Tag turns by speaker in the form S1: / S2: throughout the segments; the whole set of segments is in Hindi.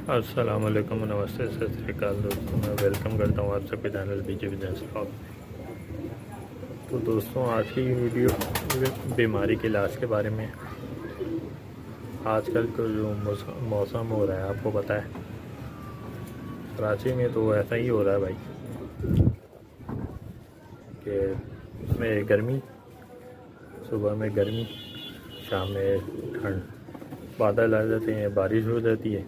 S1: अस्सलाम वालेकुम, नमस्ते, सत श्री अकाल दोस्तों। मैं वेलकम करता हूँ आप सबके चैनल बीजे बिजनेस ब्लॉग। तो दोस्तों, आज की वीडियो बीमारी के इलाज के बारे में। आजकल का जो मौसम हो रहा है आपको पता है, कराची में तो ऐसा ही हो रहा है भाई कि इसमें गर्मी, सुबह में गर्मी, शाम में ठंड, बादल आ जाते हैं, बारिश हो जाती है,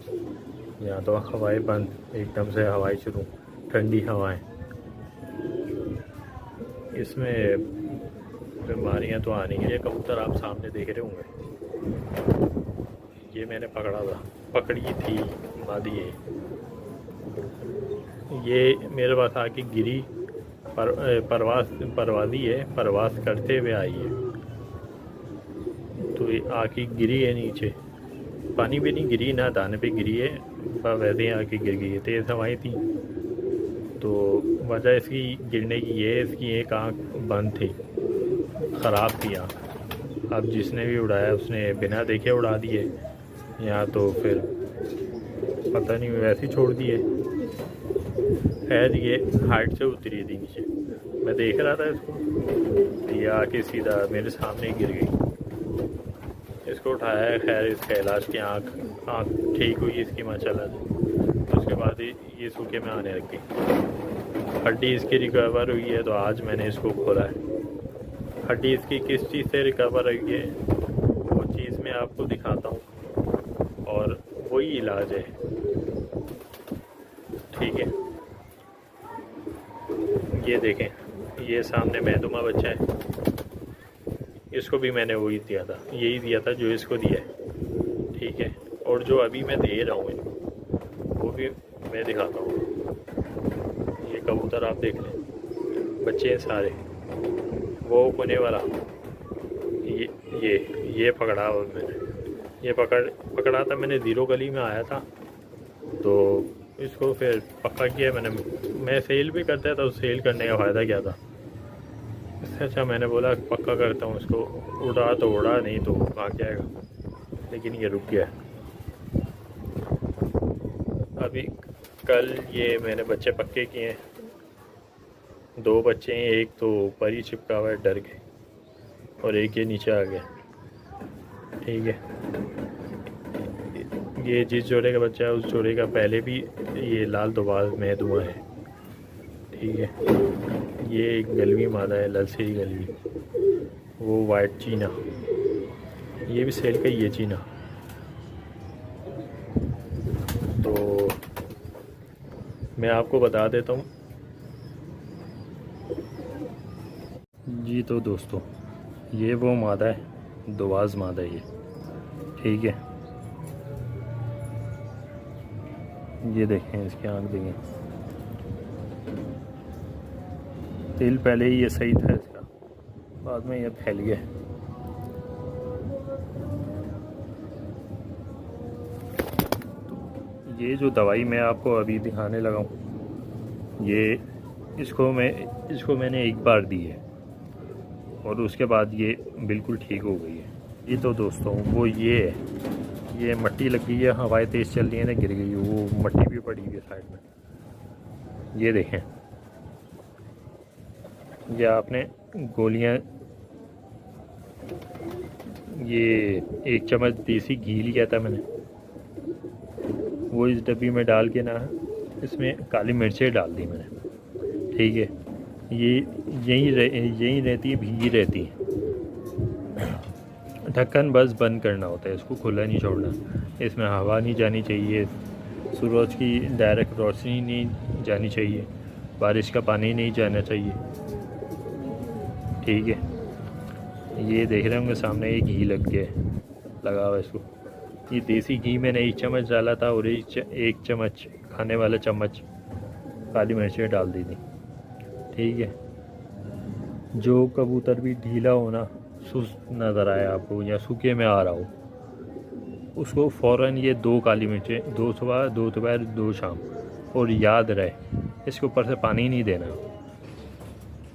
S1: या तो हवाएं बंद, एकदम से हवाएं शुरू, ठंडी हवाएं। इसमें बीमारियां तो आनी है। ये कबूतर आप सामने देख रहे होंगे, ये मैंने पकड़ी थी मादी है। ये मेरे पास आके गिरी, परवादी है, परवास करते हुए आई है। तो ये आके गिरी है नीचे, पानी पे नहीं गिरी, ना दाने पे गिरी है, पर वैसे ही आके गिर गई है। तेज़ हवाएं थी, तो वजह इसकी गिरने की ये, इसकी एक आँख बंद थी, ख़राब थी आँख। अब जिसने भी उड़ाया उसने बिना देखे उड़ा दिए, या तो फिर पता नहीं वैसे ही छोड़ दिए। खैर, ये हाइट से उतरी थी नीचे, मैं देख रहा था इसको, ये आके सीधा मेरे सामने गिर गई। इसको उठाया, खैर इसका इलाज की आँख ठीक हुई इसकी माशाल्लाह से। उसके बाद ये सूखे में आने लग गई। हड्डी इसकी रिकवर हुई है, तो आज मैंने इसको खोला है। हड्डी इसकी किस चीज़ से रिकवर हुई है वो चीज़ मैं आपको दिखाता हूँ, और वही इलाज है, ठीक है। ये देखें, ये सामने महदुमा बच्चा है, इसको भी मैंने वही दिया था, यही दिया था जो इसको दिया है, ठीक है। और जो अभी मैं दे रहा हूँ इनको, वो भी मैं दिखाता हूँ। ये कबूतर आप देख लें, बच्चे हैं सारे। वो कोने वाला, ये पकड़ा और मैंने, ये पकड़ा था मैंने, ज़ीरो गली में आया था, तो इसको फिर पक्का किया मैंने। मैं सेल भी करता था, तो सेल करने का फ़ायदा क्या था। इससे अच्छा मैंने बोला पक्का करता हूँ इसको, उड़ा तो उड़ा, नहीं तो भाग जाएगा। लेकिन ये रुक गया। अभी कल ये मैंने बच्चे पक्के किए हैं, 2 बच्चे हैं, एक तो ऊपर ही चिपका हुआ है, डर गए, और एक ये नीचे आ गया, ठीक है। ये जिस जोड़े का बच्चा है उस जोड़े का पहले भी ये लाल दोबाल महदुमा है, ठीक है। ये एक गलवी मादा है, ललसेरी गलवी, वो वाइट चीना, ये भी सेल का ही है चीना। तो मैं आपको बता देता हूँ जी। तो दोस्तों, ये वो मादा है, दोवाज़ मादा है ये, ठीक है। ये देखें, इसकी आँख देखें, तिल पहले ही ये सही था इसका, बाद में ये फैल गया। तो ये जो दवाई मैं आपको अभी दिखाने लगा हूँ, ये इसको मैंने एक बार दी है, और उसके बाद ये बिल्कुल ठीक हो गई है। ये तो दोस्तों वो ये है, ये मट्टी लग गई है, हवाएं तेज़ चल रही है ना, गिर गई, वो मट्टी भी पड़ी हुई है साइड में। ये देखें, ये आपने गोलियां, ये 1 चम्मच देसी घी लिया था मैंने, वो इस डब्बी में डाल के ना, इसमें काली मिर्चें डाल दी मैंने, ठीक है। ये यहीं रहती है, भीगी रहती है। ढक्कन बस बंद करना होता है, इसको खुला नहीं छोड़ना। इसमें हवा नहीं जानी चाहिए, सूरज की डायरेक्ट रोशनी नहीं जानी चाहिए, बारिश का पानी नहीं जाना चाहिए, ठीक है। ये देख रहे होंगे सामने, ये घी लगा हुआ इसको। ये देसी घी मैंने 1 चम्मच डाला था, और 1 चम्मच खाने वाला चम्मच काली मिर्चें डाल दी थी, ठीक है। जो कबूतर भी ढीला होना, सुस्त नज़र आया आपको, या सूखे में आ रहा हो, उसको फ़ौरन ये 2 काली मिर्चें, 2 सुबह 2 दोपहर 2 शाम, और याद रहे इसके ऊपर से पानी नहीं देना।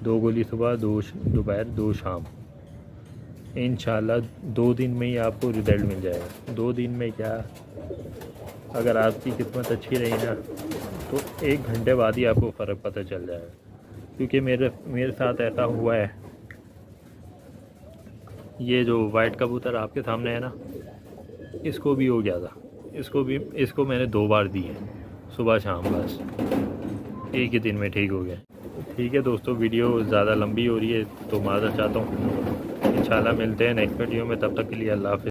S1: 2 गोली सुबह, 2 दोपहर 2 शाम, इंशाल्लाह 2 दिन में ही आपको रिज़ल्ट मिल जाएगा। 2 दिन में क्या, अगर आपकी किस्मत अच्छी रही ना तो 1 घंटे बाद ही आपको फ़र्क पता चल जाएगा, क्योंकि मेरे साथ ऐसा हुआ है। ये जो वाइट कबूतर आपके सामने है ना, इसको भी हो गया था। इसको मैंने 2 बार दी है, सुबह शाम, बस एक ही दिन में ठीक हो गया। ठीक है दोस्तों, वीडियो ज़्यादा लंबी हो रही है तो माज़रत चाहता हूँ। इंशाल्लाह मिलते हैं नेक्स्ट वीडियो में, तब तक के लिए अल्लाह हाफ़िज़।